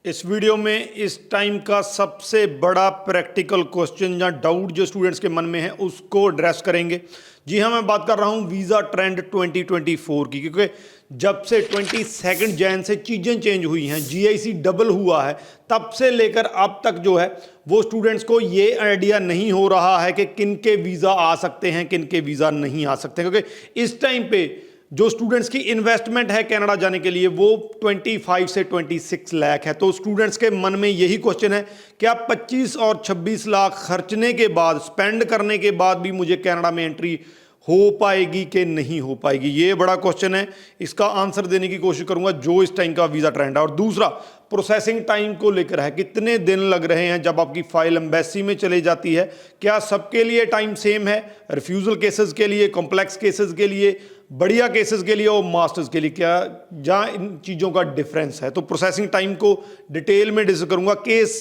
इस वीडियो में इस टाइम का सबसे बड़ा प्रैक्टिकल क्वेश्चन या डाउट जो स्टूडेंट्स के मन में है उसको एड्रेस करेंगे। जी हाँ, मैं बात कर रहा हूँ वीज़ा ट्रेंड 2024 की, क्योंकि जब से 22 जैन से चीज़ें चेंज हुई हैं, जीआईसी डबल हुआ है, तब से लेकर अब तक जो है वो स्टूडेंट्स को ये आइडिया नहीं हो रहा है कि किन के वीज़ा आ सकते हैं, किन के वीज़ा नहीं आ सकते। क्योंकि इस टाइम पे जो स्टूडेंट्स की इन्वेस्टमेंट है कनाडा जाने के लिए वो 25 से 26 लाख है। तो स्टूडेंट्स के मन में यही क्वेश्चन है कि आप 25 और 26 लाख खर्चने के बाद, स्पेंड करने के बाद भी मुझे कनाडा में एंट्री हो पाएगी कि नहीं हो पाएगी, ये बड़ा क्वेश्चन है। इसका आंसर देने की कोशिश करूंगा जो इस टाइम का वीज़ा ट्रेंड है। और दूसरा प्रोसेसिंग टाइम को लेकर है, कितने दिन लग रहे हैं जब आपकी फाइल एम्बेसी में चले जाती है, क्या सबके लिए टाइम सेम है? रिफ्यूज़ल केसेस के लिए, कॉम्प्लेक्स केसेस के लिए, बढ़िया केसेस के लिए और मास्टर्स के लिए क्या जहाँ इन चीज़ों का डिफरेंस है? तो प्रोसेसिंग टाइम को डिटेल में डिस्कस करूंगा। केस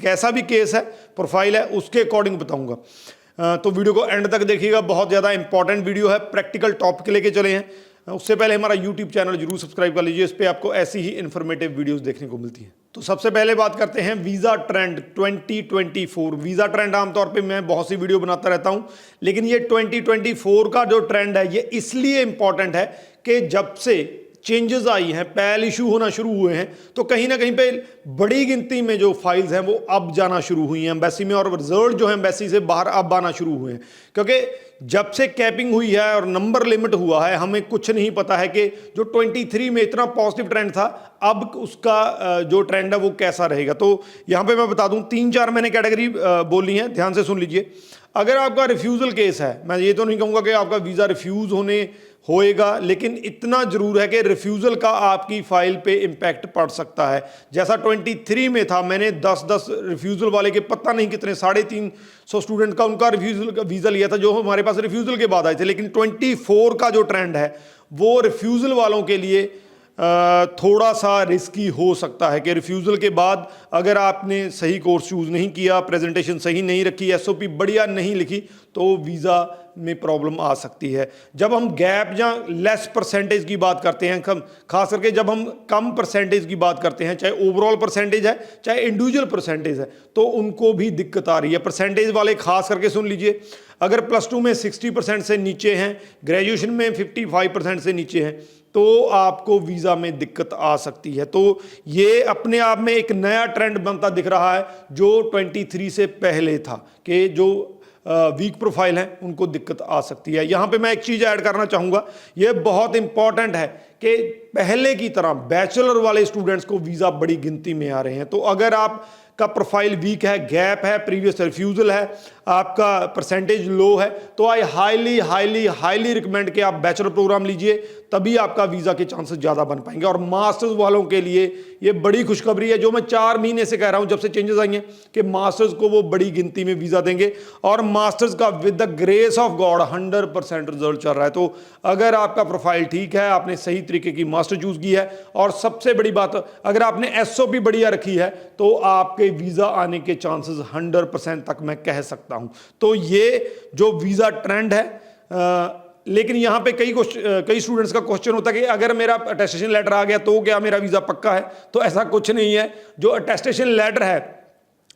कैसा भी केस है, प्रोफाइल है, उसके अकॉर्डिंग बताऊंगा। तो वीडियो को एंड तक देखिएगा, बहुत ज़्यादा इंपॉर्टेंट वीडियो है, प्रैक्टिकल टॉपिक लेके चले हैं। उससे पहले हमारा यूट्यूब चैनल जरूर सब्सक्राइब कर लीजिए, इस पर आपको ऐसी ही इन्फॉर्मेटिव वीडियोस देखने को मिलती हैं। तो सबसे पहले बात करते हैं वीज़ा ट्रेंड 2024। वीज़ा ट्रेंड आमतौर पे मैं बहुत सी वीडियो बनाता रहता हूं, लेकिन ये 2024 का जो ट्रेंड है ये इसलिए इंपॉर्टेंट है कि जब से चेंजेस आई हैं, पैल इशू होना शुरू हुए हैं, तो कहीं ना कहीं पे बड़ी गिनती में जो फाइल्स हैं वो अब जाना शुरू हुई हैं एम्बेसी में, और रिजल्ट जो है एम्बेसी से बाहर अब आना शुरू हुए हैं। क्योंकि जब से कैपिंग हुई है और नंबर लिमिट हुआ है, हमें कुछ नहीं पता है कि जो 23 में इतना पॉजिटिव ट्रेंड था, अब उसका जो ट्रेंड है वो कैसा रहेगा। तो यहाँ पे मैं बता दूं 3-4 मैंने कैटेगरी बोली है, ध्यान से सुन लीजिए। अगर आपका रिफ्यूज़ल केस है, मैं ये तो नहीं कहूँगा कि आपका वीज़ा रिफ्यूज़ होएगा, लेकिन इतना जरूर है कि रिफ्यूज़ल का आपकी फाइल पे इम्पैक्ट पड़ सकता है। जैसा 23 में था, मैंने 10 रिफ्यूज़ल वाले के पता नहीं कितने 350 स्टूडेंट का उनका रिफ्यूज़ल का वीज़ा लिया था जो हमारे पास रिफ्यूज़ल के बाद आए थे। लेकिन 24 का जो ट्रेंड है वो रिफ्यूज़ल वालों के लिए थोड़ा सा रिस्की हो सकता है कि रिफ्यूज़ल के बाद अगर आपने सही कोर्स चूज़ नहीं किया, प्रेजेंटेशन सही नहीं रखी, एसओपी बढ़िया नहीं लिखी, तो वीज़ा में प्रॉब्लम आ सकती है। जब हम गैप या लेस परसेंटेज की बात करते हैं, खास करके जब हम कम परसेंटेज की बात करते हैं, चाहे ओवरऑल परसेंटेज है चाहे इंडिविजुअल परसेंटेज है, तो उनको भी दिक्कत आ रही है। परसेंटेज वाले खास करके सुन लीजिए, अगर +2 में 60% से नीचे हैं, ग्रेजुएशन में 55% से नीचे हैं, तो आपको वीज़ा में दिक्कत आ सकती है। तो ये अपने आप में एक नया ट्रेंड बनता दिख रहा है जो 23 से पहले था कि जो वीक प्रोफाइल है उनको दिक्कत आ सकती है। यहाँ पे मैं एक चीज़ ऐड करना चाहूँगा, ये बहुत इंपॉर्टेंट है कि पहले की तरह बैचलर वाले स्टूडेंट्स को वीज़ा बड़ी गिनती में आ रहे हैं। तो अगर आप का प्रोफाइल वीक है, गैप है, प्रीवियस रिफ्यूज़ल है, आपका परसेंटेज लो है, तो I highly highly highly recommend कि आप बैचलर प्रोग्राम लीजिए, तभी आपका वीज़ा के चांसेस ज़्यादा बन पाएंगे। और मास्टर्स वालों के लिए ये बड़ी खुशखबरी है, जो मैं 4 महीने से कह रहा हूँ जब से चेंजेस आई हैं, कि मास्टर्स को वो बड़ी गिनती में वीज़ा देंगे। और मास्टर्स का with the grace of God 100% result चल रहा है। तो अगर आपका प्रोफाइल ठीक है, आपने सही तरीके की मास्टर चूज़ की है, और सबसे बड़ी बात अगर आपने एसओपी बढ़िया रखी है, तो आपके वीज़ा आने के चांसेस 100% तक मैं कह सकता हूं। तो ये जो वीज़ा ट्रेंड है, लेकिन यहाँ पे कई स्टूडेंट्स का क्वेश्चन होता है कि अगर मेरा अटेस्टेशन लेटर आ गया तो क्या मेरा वीज़ा पक्का है? तो ऐसा कुछ नहीं है। जो अटेस्टेशन लेटर है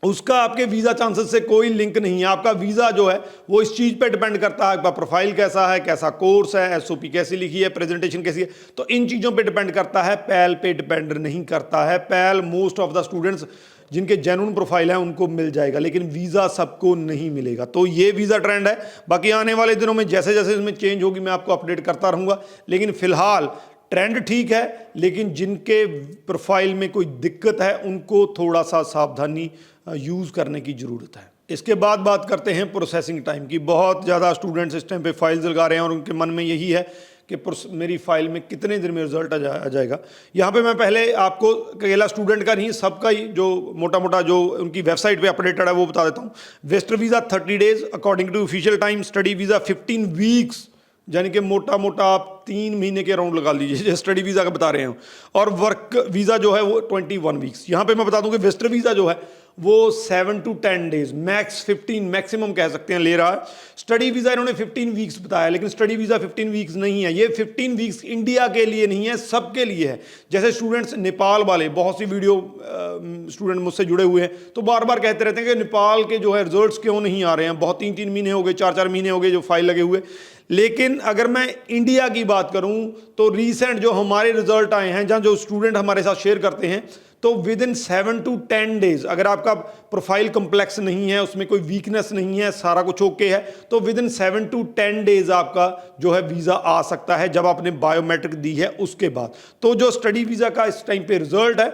उसका आपके वीज़ा चांसेस से कोई लिंक नहीं है। आपका वीज़ा जो है वो इस चीज़ पे डिपेंड करता है, आपका प्रोफाइल कैसा है, कैसा कोर्स है, एसओपी कैसी लिखी है, प्रेजेंटेशन कैसी है, तो इन चीज़ों पे डिपेंड करता है, पैल पे डिपेंड नहीं करता है। पैल मोस्ट ऑफ द स्टूडेंट्स जिनके जेन्युइन प्रोफाइल है उनको मिल जाएगा, लेकिन वीज़ा सबको नहीं मिलेगा। तो ये वीज़ा ट्रेंड है। बाकी आने वाले दिनों में जैसे जैसे इसमें चेंज होगी मैं आपको अपडेट करता रहूँगा, लेकिन फिलहाल ट्रेंड ठीक है। लेकिन जिनके प्रोफाइल में कोई दिक्कत है उनको थोड़ा सा सावधानी यूज़ करने की ज़रूरत है। इसके बाद बात करते हैं प्रोसेसिंग टाइम की। बहुत ज़्यादा स्टूडेंट्स इस टाइम पे फाइल्स लगा रहे हैं और उनके मन में यही है कि मेरी फाइल में कितने दिन में रिजल्ट आ जाएगा। यहाँ पे मैं पहले आपको अकेला स्टूडेंट का नहीं, सबका ही जो मोटा मोटा जो उनकी वेबसाइट पे अपडेटेड है वो बता देता हूँ। Visitor visa 30 days according to official time, study visa 15 weeks, यानी कि मोटा मोटा आप 3 महीने के अराउंड लगा लीजिए, स्टडी वीज़ा का बता रहे हैं। और वर्क वीज़ा जो है वो 21 वीक्स। यहाँ पे मैं बता दूं कि विजिटर वीज़ा जो है वो 7 to 10 डेज, मैक्स 15 मैक्सिमम कह सकते हैं ले रहा है। स्टडी वीज़ा इन्होंने 15 वीक्स बताया, लेकिन स्टडी वीज़ा 15 वीक्स नहीं है। ये 15 वीक्स इंडिया के लिए नहीं है, सबके लिए है। जैसे स्टूडेंट्स नेपाल वाले, बहुत सी वीडियो स्टूडेंट मुझसे जुड़े हुए हैं तो बार बार कहते रहते हैं कि नेपाल के जो है रिजल्ट्स क्यों नहीं आ रहे हैं, बहुत 3-3 महीने हो गए, 4-4 महीने हो गए जो फाइल लगे हुए। लेकिन अगर मैं इंडिया की बात करूं तो रीसेंट जो हमारे रिजल्ट आए हैं, जहां जो स्टूडेंट हमारे साथ शेयर करते हैं, तो विद इन 7 to 10 डेज, अगर आपका प्रोफाइल कम्प्लेक्स नहीं है, उसमें कोई वीकनेस नहीं है, सारा कुछ ओके है, तो विद इन 7 to 10 डेज आपका जो है वीज़ा आ सकता है, जब आपने बायोमेट्रिक दी है उसके बाद। तो जो स्टडी वीज़ा का इस टाइम पे रिजल्ट है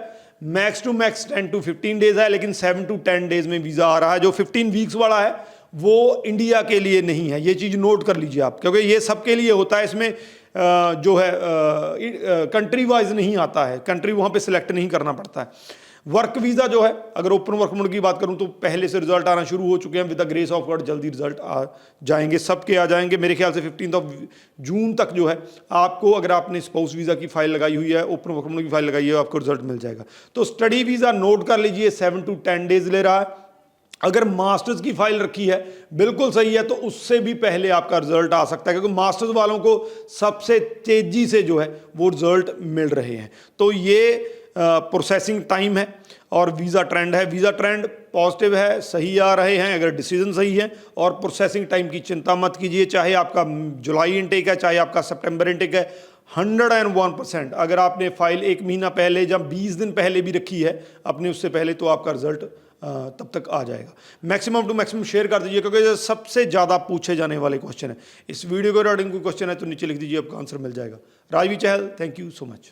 max to max 10 to 15 days है, लेकिन 7 to 10 डेज में वीज़ा आ रहा है। जो 15 वीक्स वाला है वो इंडिया के लिए नहीं है, ये चीज़ नोट कर लीजिए आप, क्योंकि ये सबके लिए होता है। इसमें जो है कंट्री वाइज नहीं आता है, कंट्री वहाँ पे सिलेक्ट नहीं करना पड़ता है। वर्क वीज़ा जो है, अगर ओपन वर्क मोड की बात करूँ तो पहले से रिजल्ट आना शुरू हो चुके हैं, with the grace of God जल्दी रिजल्ट आ जाएंगे, सबके आ जाएंगे। मेरे ख्याल से 15 जून तक जो है आपको, अगर आपने स्पाउस वीज़ा की फाइल लगाई हुई है, ओपन वर्क मोड की फाइल लगाई है, आपको रिजल्ट मिल जाएगा। तो स्टडी वीज़ा नोट कर लीजिए 7 to 10 डेज ले रहा है। अगर मास्टर्स की फाइल रखी है बिल्कुल सही है, तो उससे भी पहले आपका रिजल्ट आ सकता है, क्योंकि मास्टर्स वालों को सबसे तेजी से जो है वो रिजल्ट मिल रहे हैं। तो ये प्रोसेसिंग टाइम है और वीज़ा ट्रेंड है। वीज़ा ट्रेंड पॉजिटिव है, सही आ रहे हैं अगर डिसीजन सही है। और प्रोसेसिंग टाइम की चिंता मत कीजिए, चाहे आपका जुलाई इनटेक है, चाहे आपका सितंबर इनटेक है, 101%। अगर आपने फाइल 1 महीना पहले या 20 दिन पहले भी रखी है अपने उससे पहले, तो आपका रिजल्ट तब तक आ जाएगा। मैक्सिमम टू मैक्सिमम शेयर कर दीजिए, क्योंकि ये सबसे ज़्यादा पूछे जाने वाले क्वेश्चन है। इस वीडियो के रिगार्डिंग कोई क्वेश्चन है तो नीचे लिख दीजिए, आपका आंसर मिल जाएगा। राजवी चहल, थैंक यू सो मच।